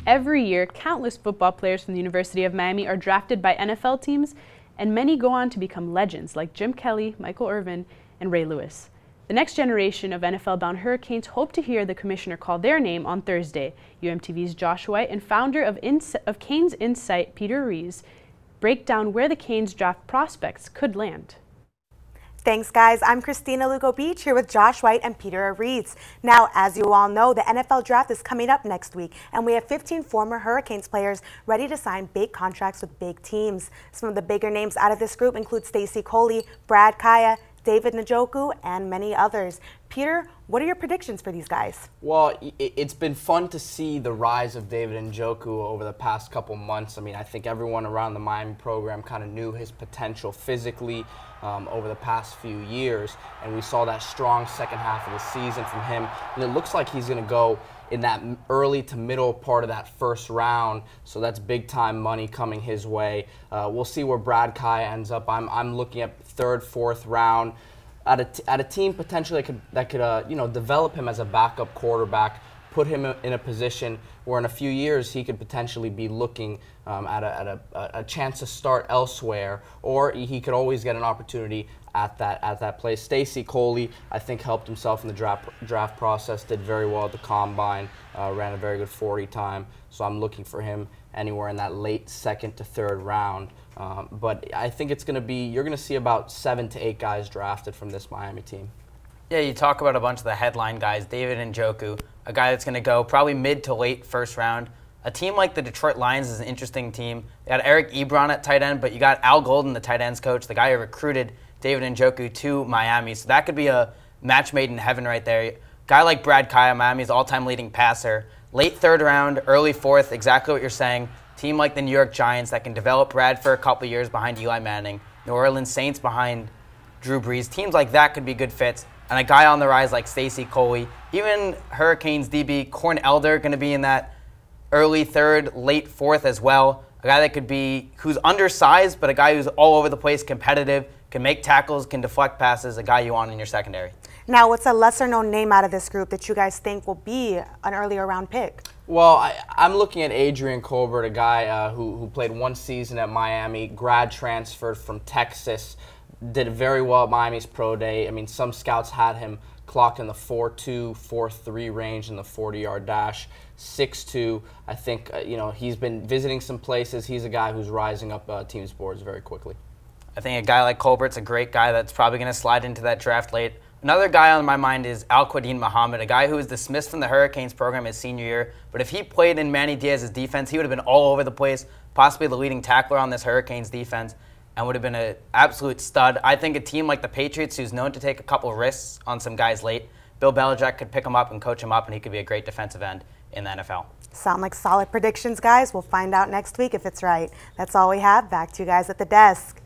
Every year, countless football players from the University of Miami are drafted by NFL teams, and many go on to become legends like Jim Kelly, Michael Irvin, and Ray Lewis. The next generation of NFL-bound Hurricanes hope to hear the commissioner call their name on Thursday. UMTV's Josh White and founder of Canes Insight, Peter Rees, break down where the Canes draft prospects could land. Thanks, guys. I'm Christina Lugo Beach here with Josh White and Peter Rees. Now, as you all know, the NFL draft is coming up next week, and we have 15 former Hurricanes players ready to sign big contracts with big teams. Some of the bigger names out of this group include Stacy Coley, Brad Kaya, David Njoku, and many others. Peter, what are your predictions for these guys? Well, it's been fun to see the rise of David Njoku over the past couple months. I mean, I think everyone around the Miami program kind of knew his potential physically over the past few years, and we saw that strong second half of the season from him. And it looks like he's going to go in that early to middle part of that first round, so that's big time money coming his way. We'll see where Brad Kaya ends up. I'm looking at third, fourth round at a team potentially that could develop him as a backup quarterback, put him in a position where in a few years he could potentially be looking at a chance to start elsewhere, or he could always get an opportunity at that place. Stacy Coley, I think, helped himself in the draft process, did very well at the combine, ran a very good 40 time, so I'm looking for him anywhere in that late second to third round. But I think it's going to be, you're going to see about 7 to 8 guys drafted from this Miami team. Yeah, you talk about a bunch of the headline guys. David Njoku, a guy that's going to go probably mid to late first round. A team like the Detroit Lions is an interesting team. They got Eric Ebron at tight end, but you got Al Golden, the tight ends coach, the guy who recruited David Njoku to Miami. So that could be a match made in heaven right there. Guy like Brad Kaya, Miami's all-time leading passer. Late third round, early fourth, exactly what you're saying. Team like the New York Giants that can develop Brad for a couple of years behind Eli Manning. New Orleans Saints behind Drew Brees. Teams like that could be good fits. And a guy on the rise like Stacy Coley. Even Hurricanes DB Corn Elder going to be in that early third, late fourth as well. A guy that could be, who's undersized, but a guy who's all over the place, competitive, can make tackles, can deflect passes, a guy you want in your secondary. Now, what's a lesser-known name out of this group that you guys think will be an earlier round pick? Well, I'm looking at Adrian Colbert, a guy who played one season at Miami, grad transferred from Texas, did very well at Miami's pro day. I mean, some scouts had him clocked in the 4.2, 4.3 range in the 40-yard dash. 6'2", I think, he's been visiting some places. He's a guy who's rising up teams' boards very quickly. I think a guy like Colbert's a great guy that's probably going to slide into that draft late. Another guy on my mind is Al-Quadin Muhammad, a guy who was dismissed from the Hurricanes program his senior year. But if he played in Manny Diaz's defense, he would have been all over the place, possibly the leading tackler on this Hurricanes defense, and would have been an absolute stud. I think a team like the Patriots, who's known to take a couple risks on some guys late, Bill Belichick could pick him up and coach him up, and he could be a great defensive end in the NFL. Sound like solid predictions, guys. We'll find out next week if it's right. That's all we have. Back to you guys at the desk.